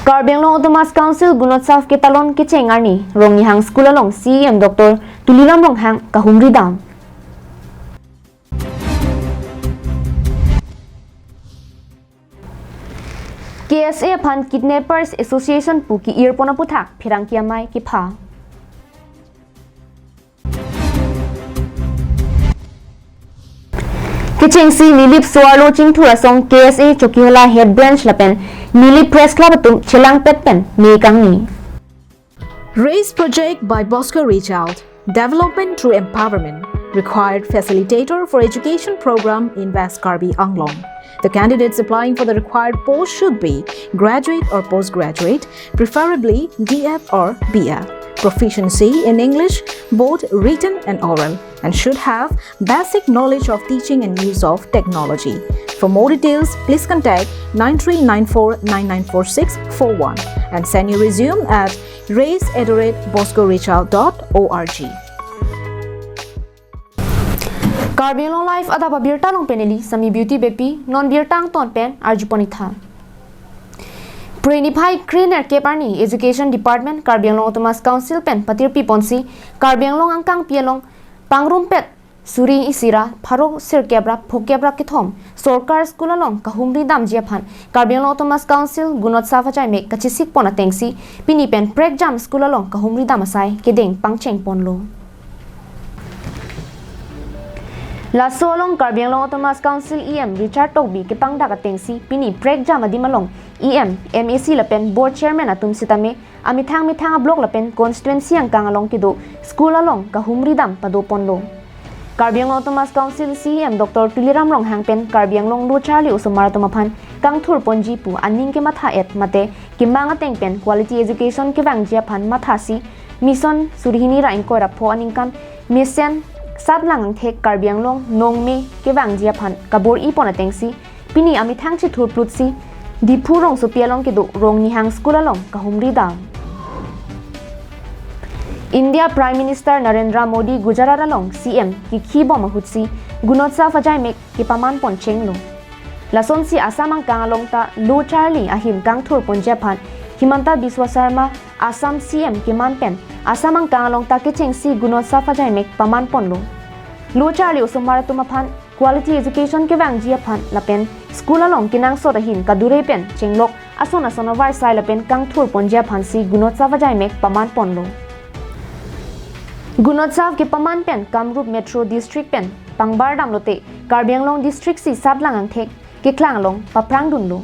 Karbi Anglong Autonomous Council Gunotsaf Kitalon Kichengarni Rongi Hang School along CM Dr. Tuliram Rong Hang Kahumri Dam. KSA Pan Kidnappers Association Puki Earpona Putak Pirangkiamai Kipa. Kicheng si Nilip Swallow Ching Turasong KSA Chokiola Head Branch Lapen Nilip Press Club Tum Chilang Petpen Nikangni. Race project by Bosco Reach Out. Development through empowerment. Required facilitator for education program in West Karbi Anglong. The candidates applying for the required post should be graduate or postgraduate, preferably DF or BF. Proficiency in English, both written and oral, and should have basic knowledge of teaching and use of technology. For more details, please contact 9394994641 and send your resume at race@boscoreachout.org. Karbi Anglong Life Adap Abirta long peneli sami beauty bepi non birtang ton pen arjuponitha. Prenipai Cleaner Keparni Education Department Karbi Anglong Autonomous Council pen patir piponsi Karbi Anglong angkang pialong pangrumpet suri isira pharo sirkebra phokebra kithom Sorkar School along kahumri dam jiaphan Karbi Anglong Autonomous Council Gunotsaf achai me kachisik pona tengsi pini pen prek jam school along kahumri dam asai kedeng pangcheng ponlo. Laso along Karbi Anglong Autonomous Council EM Richard Togbi kipang dakatengsi pini prek jam adimalong EM MAC lapen board chairman atum sitame amithang block lapen constituency angkang along kido school along kahumri dam padoponlo. Karbi Anglong Autonomous Council CM Dr. Tuliram Rong Hangpen Karbi Anglong Lu Charlie usumara tumapan kang thur ponji pu aning ke matha et mate kimanga tengpen quality education ke bangjia phan mathasi mission surihini ra inkora pho aningkan mission Sadlang thek Karbi Anglong nongme ke bangjia phan kabor ipona tengsi pini amithang chi thur plutsi Dipu rong supialong kido rong nihang school along kahumri dam. India Prime Minister Narendra Modi Gujarat along CM ki khibo mahutsi Gunotsaf ajai mek ki paman pon chenglo. Lason si Assam ang kang along ta Lu Charlie ahim kang thur pon Japan Himanta Biswa Sharma Assam CM ki manpen Assam ang kang along ta ki chengsi Gunotsaf ajai mek paman pon lo. Lu Charlie usumara tumapan quality education ke bangjia phan lapen school along kinang sorahin kadure pen chenglok asona varsai lapen kang thur ponjia phansi Gunotsaf ajai mek paman ponlo. Gunotsaf ke paman pen Kamrup Metro District pen pangbar dam lote Karbi Anglong District si Sadlang ang thek ke klang long paprang dunlo.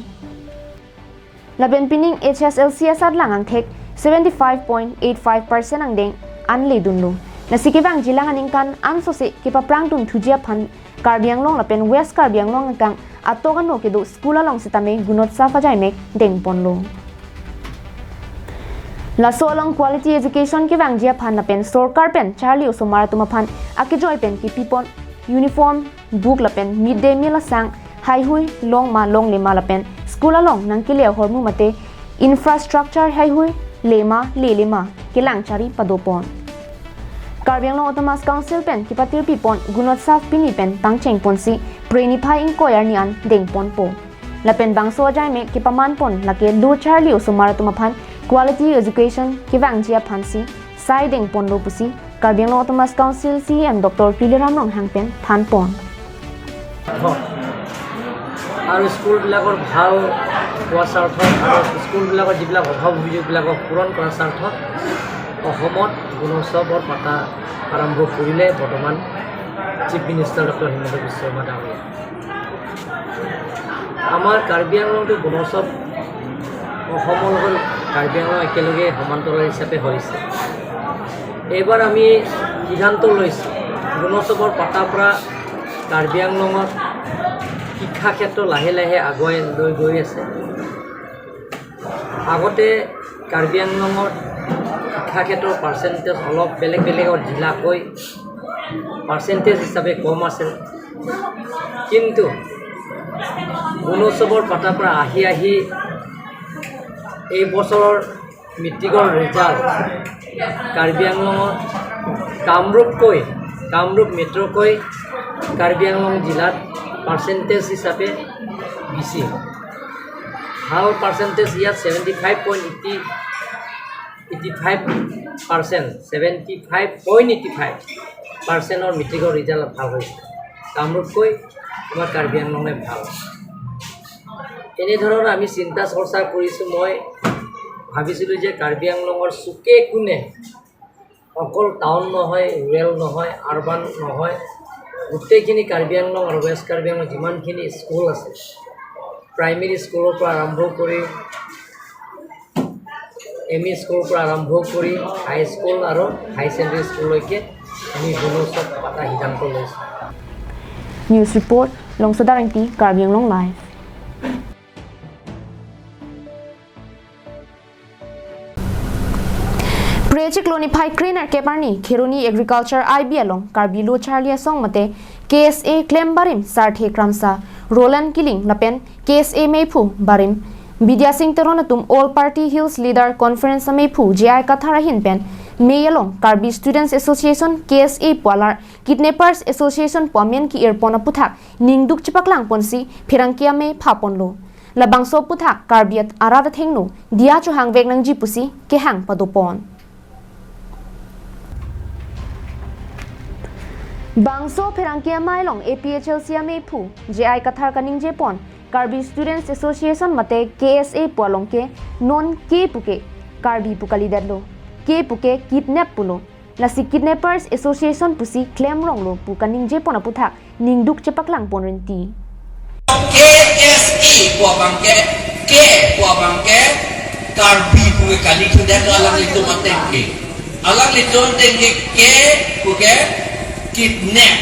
Lapen pining HSLC Sadlang ang thek 75.85% ang deng anle dunlo. Nasikibang jilang aningkan ansose ke paprang dun thujia phan Karbi Anglong lapen West Karbi Anglong angkang atogano kedo school along sitame Gunotsaf ajai mek deng ponlo. Laso along quality education ke bangjia phan lapen Sorkar pen Charlie usumara tumapan akijoi pen ki pipon uniform book lapen midday meal sang haihui long lema lapen school along nangkile hormu mate infrastructure haihui lema kilang chari padopon. Karbi Anglong Autonomous Council pen kipatir pipon Gunotsaf pini pen pangcheng ponsi prenipai inkoyar nian deng pon po. Lapen bangso ajai me kipaman pon lake Lu Charlie usumara tumapan quality education kibangjia phansi sai deng pon lo pusi Karbi Anglong Autonomous Council CM Dr. Tuliram Rong Hangpen than pon. Our school bilakor bhal howa sarthot our school bilakor jibilak obhav obhijog bilakor puron kora sarthot অসমত গুণোৎসৱৰ পাতা আৰম্ভ কৰিলে বৰ্তমান chief minister doctor Himanta Biswa Sarma ডাঙৰীয়া আমাৰ কাৰ্বি আংলংটো গুণোৎসৱ অসমৰ লগত কাৰ্বি আংলং একেলগে সমান্তৰাল হিচাপে হৈছে এইবাৰ আমি সিদ্ধান্ত লৈছোঁ গুণোৎসৱৰ পাতাৰ পৰা কাৰ্বি আংলঙত শিক্ষা ক্ষেত্ৰ লাহে লাহে আগুৱাই লৈ গৈ আছে আগতে কাৰ্বি আংলঙৰ শিক্ষা ক্ষেত্ৰৰ পাৰ্চেণ্টেজ অলপ বেলেগৰ জিলাকৈ পাৰ্চেণ্টেজ হিচাপে কম আছে কিন্তু গুণোৎসৱৰ পাতাৰ পৰা আহি এই বছৰৰ মেট্ৰিকৰ ৰিজাল্ট কাৰ্বি আংলঙৰ কামৰূপ মেট্ৰ'কৈ কাৰ্বি আংলং জিলাত পাৰ্চেণ্টেজ হিচাপে বেছি ভাল পাৰ্চেণ্টেজ ইয়াত 75.85% মেট্ৰিকৰ ৰিজাল্ট ভাল হৈছে কামৰূপকৈ আমাৰ কাৰ্বি আংলঙে ভাল এনেধৰণৰ আমি চিন্তা চৰ্চা কৰিছোঁ মই ভাবিছিলোঁ যে কাৰ্বি আংলঙৰ চুকে কোণে অকল টাউন নহয় ৰুৰেল নহয় আৰবান নহয় গোটেইখিনি কাৰ্বি আংলং আৰু ৱেষ্ট কাৰ্বি আংলং যিমানখিনি স্কুল আছে প্ৰাইমেৰী স্কুলৰ পৰা আৰম্ভ কৰি এম ই স্কুলৰ পৰা আৰম্ভ কৰি হাই স্কুল আৰু হাই ছেকেণ্ডেৰী স্কুললৈকে আমি গুণোৎসৱ পতা সিদ্ধান্ত লৈছোঁ News Report Longsodarangti Karbi Anglong Live Project Lonify Cleaner Keparni Khiruni Agriculture IB along Karbi Lo Charlia Song Mate KSA Claim Barim Sarthe Kramsa Roland Killing Lapen KSA Meipu Barim Bidya Singh Teronatum All Party Hills Leader Conference Meipu JI Kathara Hinpen Meyalong Karbi Students Association KSA Polar Kidnappers Association Pomen Ki Irpona Puthak Ningduk Chipaklang Ponsi Phirangkia Me Phaponlo Labangso Puthak Karbiat Arada Thengnu Dia Chuhang Vegnang Jipusi Kehang Padopon Bangso Phirangkia Mailong APHLC Meipu JI Kathar Kaning Jepon Karbi Students Association Mate KSA Polong ke non K puke Karbi Pukali Dadlo K puke kidnap pulo Lasi Kidnappers Association pusi claim ronglo pukaning Jepon aputhak ningduk chepaklang ponrenti KSE kwa bangke Karbi puke kali kuda alang itu matengke alang itu tengke ke puke kidnap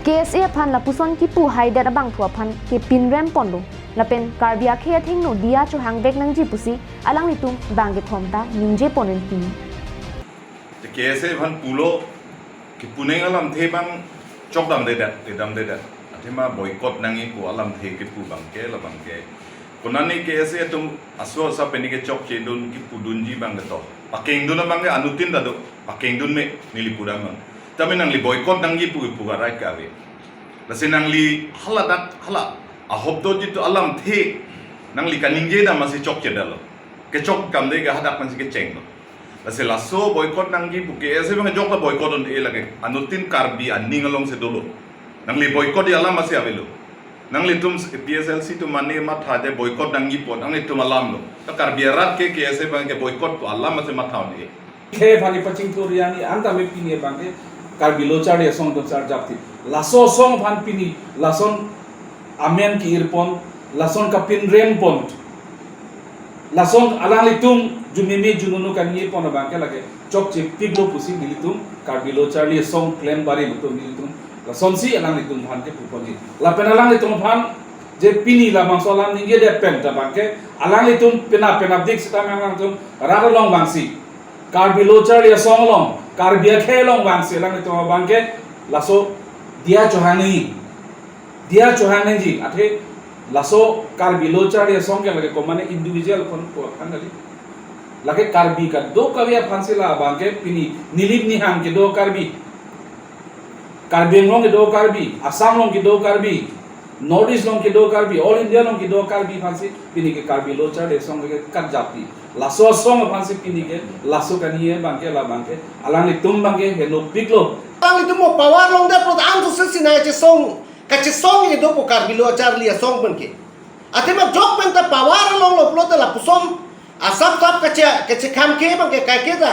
KSA phan la puson ki pu haida abang thua phan ke pinrem ponlo lapen Karbia khe thengno dia chu hangbek nang ji pusi alang litum bangge thomta ningje ponrenti KSA phan pulo ki puneng alam the bang chok dam de da athima boycott nangi pu alam the ki pu bangke la bangke konani KSA tum aso sa peni ke chok chedun ki pudunji bang to pakeng dun bangge anutin da do pakeng dun me nilipura man tapi nang li boycott nang gi pu garai ka we lasi nang li hala ahob do jitu alam the nang li kaningje da masi chok chedalo ke chok kam de ga hadak man si ke cheng lo lasi laso boycott nang gi pu ke ese bang jok la boycott on e lage anutin karbi aning along se dolo nang li boycott di alam masi avelo nang li tum PSLC tu mane ma tha de boycott nang gi pon nang li tum alam lo ta karbi rat ke ese bang ke boycott to alam masi ma thaun e ke phani paching turiani anta me pini bange Karbi Lo Charlia Song do char japti laso song phan pini lason amen ki irpon lason ka pin rem pon lason alali tum jumimi jununu kan ye pon banke lage chok chip piglo pusi militum Karbi Lo Charlia Song claim bari mutum militum lason si alali tum phan ke puponi la pen alali tum phan je pini la mangso lam ninge de pen ta banke alali tum pena dik sta mang tum rara long bangsi Karbi Lo Charlia Song long Karbia khelong bang selang itu bangke laso dia johani ji athe laso Karbi Lo Charlia Song ke lage komane individual kon ko hangali lage Karbi ka do kawia phansila bangke pini nilib ni hang ke do Karbi long ke do Karbi Assam long ke do Karbi North East long ke do Karbi all India long ke do Karbi phansi pini ke Karbi Lo Charlia Song ke kat japti laso song phansi pini ke laso kaniye bangke la bangke alang tum bangke heno piklo alang itu mo power long da pro am to sina che song ka che song ye do po Karbi Lo Charlia Song banke atema jok pen ta power long lo pro ta la pusom asap sap ka che kham ke bangke ka ke da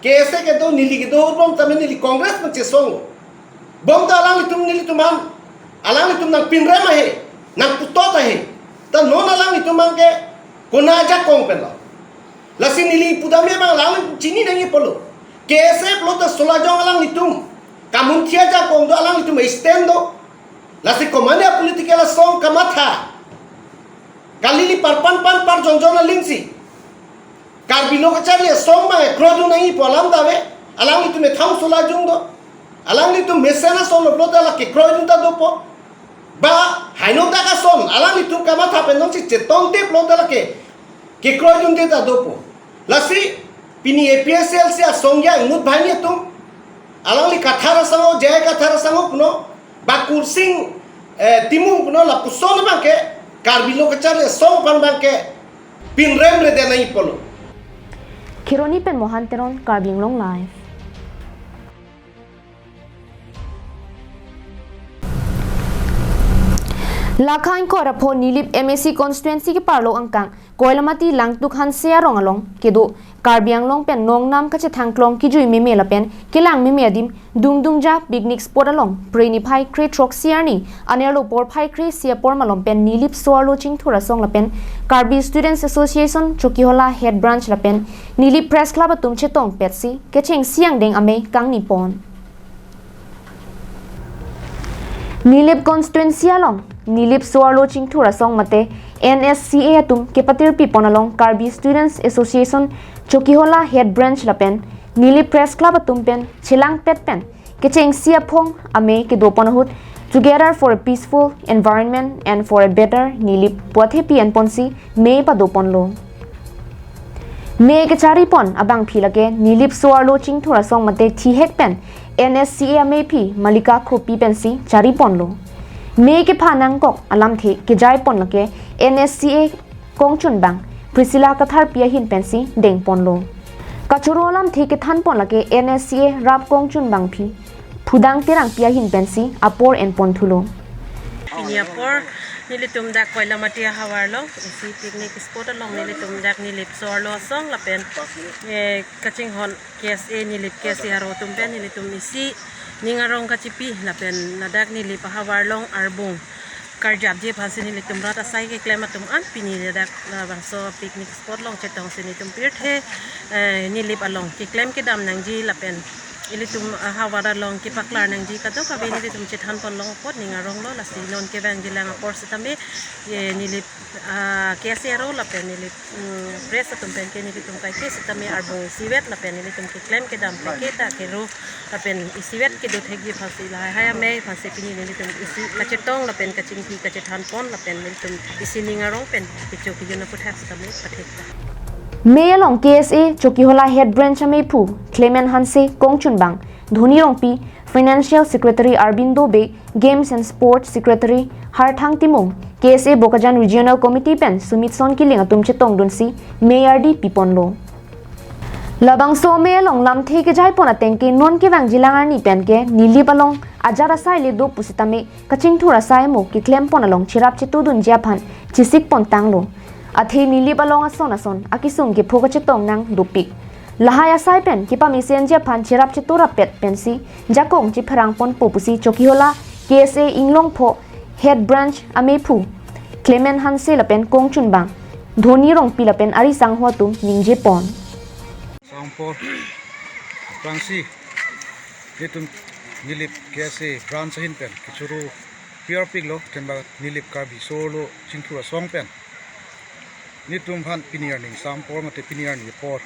kese ke do nili ke do bom ta nili congress ban che song bom ta alang tum nili tumam alang tum nang pinre ma he nang putota he ta non alang itu mangke kona aja kong pela lasi nili pudame bang lalu chini nangi polo kese plo ta sola jong alang litum kamun thia ja kong do alang litum estendo lasi komande political song kamatha kalili parpan par jonjona lingsi Karbi Lo Charlia Song ma krodu nangi polam dawe alang litum me thang sola jong do alang litum mesena song lo ta la ke krodu ta do po ba haino ta ka son alang litum kamatha penong si chetong te plo ta la ke krodu te ta do po lasi pini APSL se songya ngut bhani tum alang li kathara sango jaya kathara sango kuno ba kursing timung kuno la puson ba ke Karbilo kachar le song pan bangke pin rem le de nai polo. Kironi pen mohan teron Karbing Long Live. Lakhain ko rapo nilip MSC constituency ki parlo angkang koilamati langtuk han sia rong along kedo Karbiang Long pen nong nam ka che thangklong ki jui meme la pen kilang meme adim dung ja picnic spot along preni phai kre trok siarni anerlo por phai kre sia por malom pen nilip sorlo ching thura song la pen Karbi Students Association Chokiola head branch la pen nilip press club atum che tong petsi ke cheng siang deng ame kang ni pon nilip constituency along nilip suarlo chingthura song mate NSCA atum ke patir pi ponalong Karbi Students Association Chokihola head branch lapen nilip press club atum pen chilang pet pen ke cheng sia phong ame ke do ponahut together for a peaceful environment and for a better nilip puathe pi an ponsi me pa do ponlo me ke chari pon abang philake nilip suarlo chingthura song mate thi hek pen NSCA ame phi malika khopi pensi chari ponlo me ke phanang kok alam the ke jai pon lake NSCA kongchun bang Priscilla kathar pia hin pensi deng ponlo kachuro alam the ke than pon lake NSCA rap kongchun bang phi phudang terang pia hin pensi apor en pon thulo Singapore nilitum dak koila matia hawarlo isi picnic spot along nilitum dak nilip sorlo song lapen kaching hon KSA nilip KSA haro tumpen nilitum isi ningarong kachipi lapen nadak nilip hawarlong arbong karjab je phansin nilitum rata sai ke klematum an pini dak bangso picnic spot long chetong sinitum pirthe nilip along ki klem ke dam nangji lapen ilitum hawara long ki paklar nang ji kato ka ben ilitum chethan pon long pot ninga rong lo lasi non ke van jilang por setame nilip KSA ro la pen nilip press tum pen ke nilitum kai ke setame arbong siwet la pen nilitum ke claim ke dam ke ta ke ro la pen isiwet ke do thegi phasi la ha me phasi pini nilitum isi ka chetong la pen ka chingki ka chethan pon la pen nilitum isi ninga rong pen ke choki jona puthak setame pathek me along KSA Chokihola head branch ame phu Clement Hanse Kongchun bang Dhoni Rongpi Financial Secretary Arbindo Be Games and Sports Secretary Harthang Timong KSA Bokajan Regional Committee pen Sumit Son Kiling atum che tong dunsi Mayor di Piponlo labang so me along lam the ke jai pona tengke non ke wang jilangar ni pen ke nili balong ajara sai le do pusitame kaching thura sai mo ki klem pon along chirap che tu dun japhan chisik pon tanglo athi nili balong ason akisung ke phoga che tong nang dupik lahaya sai pen ki pami sen je phan chirap che tura pet pensi jakong chi pharang pon popusi Chokihola KSA inglong pho head branch amephu Clement Hanse lapen kongchun bang Dhoni Rongpi lapen ari sangho tum ningje pon Sangpor Prangsi nitum nilip KSA branch hin pen kichuru PRP lo temba nilip Karbi solo chingthura song pen nitum han pinier ning Sangpor mate pinier ni por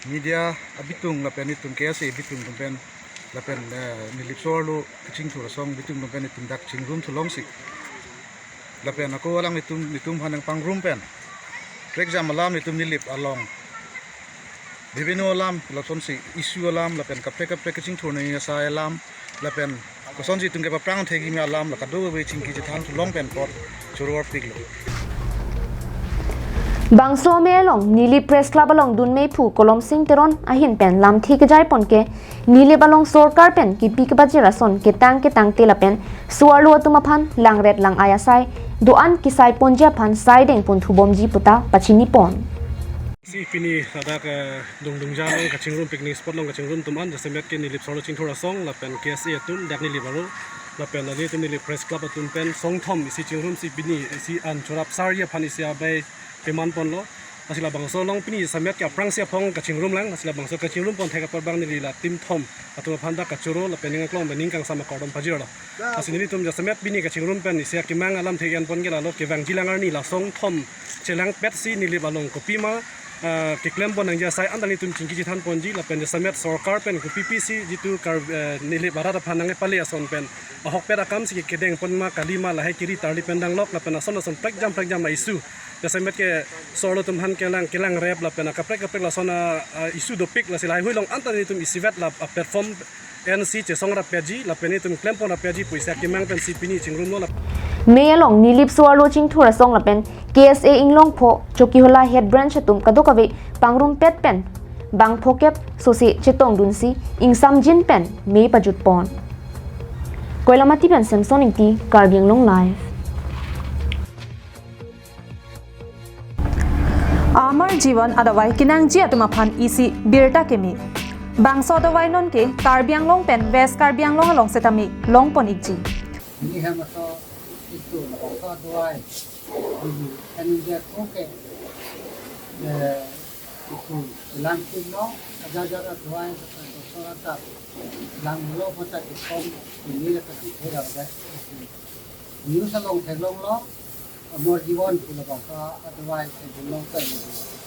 media abitung la pen nitum KSA bitung pen la pen nilip solo chingthura song bitung pen nitum dak chingrum thulong sik la pen ako alang nitum hanang pangrum pen for example alam nitum nilip along Bibino alam lakson si issue alam lapen kapre kaching thurna ni sa alam lapen koson si tungke paprang thegi mi alam la kadu we chingki jithan long pen pot churor piglo bangso me along nili press club along dun me phu kolom sing teron ahin pen lam thi ke jai pon ke nili balong sorkar pen ki pik bajira son ke tang te la pen suarlo atuma phan lang ret lang aya sai do an ki sai ponja phan sai deng pon thubom ji puta pachini pon si pini ada ka dung jalo ka chingrum picnic spot long ka chingrum tuman jase met ke nilip solo chingthora song la pen KSA tum dak nilip aro la pen ali tum nilip press club tum pen song thom isi chingrum si pini isi an chorap saria phani sia bai peman pon lo asila bangso long pini samet ka prang sia phong ka chingrum lang asila bangso ka chingrum pon theka parbang ni la tim thom atuma phanda ka choro la peninga klong bening kang sama kodom pajira asini tum jase met pini ka chingrum pen isia kimang alam thegan pon gela lo ke wang jilangar ni la song thom chelang pet si nilip along ko pima ke klem pon ang jasai andani tum chingki jithan ponji la pen samet sarkar pen ku PPC jitu kar nili barata phanang e pali ason pen ahok pera kam si ke deng pon ma kalima la hai kiri tarli pendang lok la pen ason prek jam la isu jasamet ke sorlo tum han kelang rep la pen ka prek la sona isu do pik la silai huilong andani tum isivet la perform NC che songra peji la pen tum klem pon la peji puisa ke mang pen si pini chingrum no la me along nilip suarlo ching thura song la pen KSA inglong pho choki hola head branch tum kadokave pangrum pet pen bang phokep sosi chetong dunsi ingsam jin pen me pajut pon koilamati pen samson ingti karbiang long live Amar Jivan adawai kinang ji atumaphan isi birta kemi bangso adawai non ke karbiang long pen west karbiang long along setami long pon ikji ini hama so itu bangso adawai ini dia oke itu langsung no aja adawai so rata lang lo pota ikom ini la kasi thera da new salong thelong lo Amor Jivan pula bangsa adawai thelong kai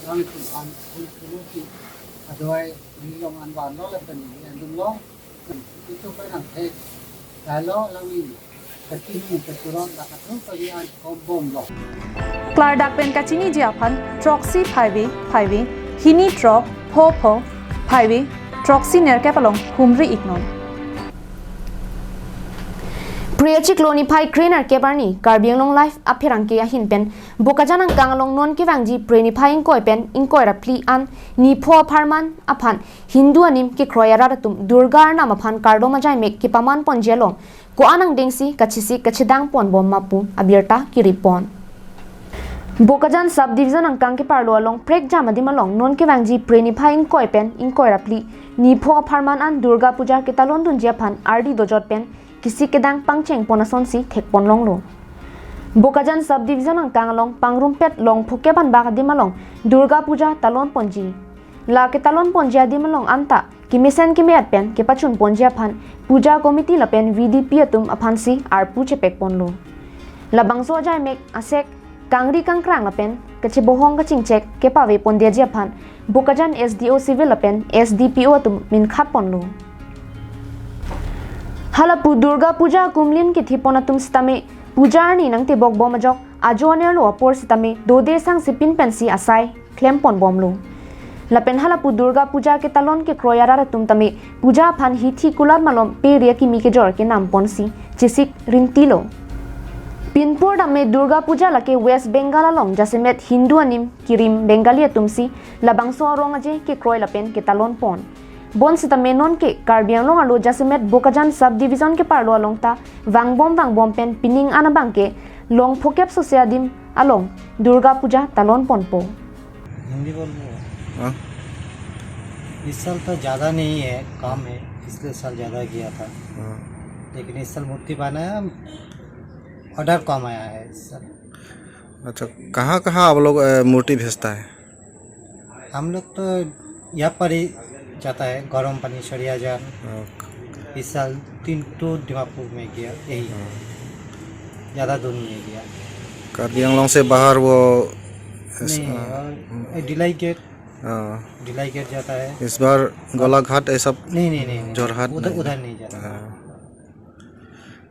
lang tuan solusi adawai long anwan lo la pen andung lo itu kan ang thek dalo langi kachini kachuron la kathu kalian kombom lo Clardak pen kachini ji aphan troxy phaiwi hini tro pho phaiwi troxy ner kapalong humri ignon Priya Cicloni Pai Trainer Kebarni Karbiang Long Life Apirang Ke Ahin Pen Bokajanang Kangalong Non Kevangji Preni Pai Inkoi Pen Inkoi Rapli An Ni Po Parman Apan Hindu Anim Ke Kroyaratum Durgar Nam Apan Kardo Majai Mek Ke Paman Pon Jelong Ko Anang Dengsi Kachisi Kachidang Pon Bom Mapu Abirta Kiripon Bokajan Subdivision ang Kang Ke Parlo Along Prek Jamadi Malong Non Kevangji Preni Pai Inkoi Pen Inkoi Rapli Ni Po Parman An Durga Puja Ke Talon Dun Japan RD Dojot Pen Kisi kedang pangcheng ponason si thek pon long lo Bokajan subdivision ang kangalong pangrumpet long phukeban ba di malong Durga Puja talon ponji la ke talon ponja di malong anta kimisen kimet pen ke pachun ponja phan puja committee la pen VDP atum aphan si arpu chepek pon lo la bangso jai mek asek kangri kangkrang la pen kache bohong ka chingchek ke pawe pon dia japhan Bokajan SDO civil la pen SDPO atum min khat pon lo Halapu Durga Puja kumlin ki thiponatum stame pujarni nang te bok bomajok ajoner lo apor sitame dode sang sipin pensi asai klempon bomlo lapen halapu Durga Puja ke talon ke kroyara tum tame puja phan hithi kular malom peria ki mi ke jor ke nam ponsi chisik rintilo pinpur dame Durga Puja lake West Bengal along jasemet Hindu anim kirim Bengali tumsi labangso rong aje ke kroy lapen ke talon pon Bon sita menon ke Karbiang Long alo jasemet Bokajan subdivision ke parlo along ta wangbom pen pining anabang ke long phokep sosiadim along Durga Puja talon ponpo Hindi बोल रहे इस साल तो ज़्यादा नहीं है कम है पिछले साल ज़्यादा किया था लेकिन इस साल मूर्ति बनाया ऑर्डर कम आया है इस साल अच्छा कहाँ आप लोग मूर्ति भेजता है हम लोग तो यहाँ पर ही जाता है गरम पानी सरियाजान इस साल 3 तो दिमापुर में किया यही ज़्यादा दूर नहीं किया कार्बिंग लोंग से बाहर वो नहीं डिलाई गेट जाता है इस बार गोलाघाट ऐसा नहीं जोरहाट उधर नहीं जाता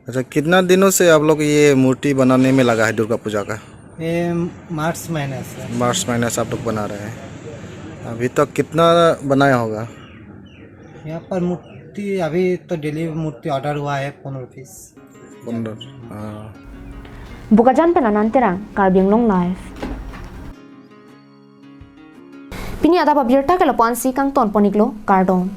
अच्छा कितना दिनों से आप लोग ये मूर्ति बनाने में लगा है दुर्गा पूजा का ये मार्च महीने से आप लोग बना रहे हैं अभी तक कितना बनाया होगा यहाँ पर मूर्ति अभी तो डेली मूर्ति ऑर्डर हुआ है 15 piece 15 Bokajan penanan terang Karbiang Long Live Pini Adap Abirta ke lapuan si kang ton poniklo Kardong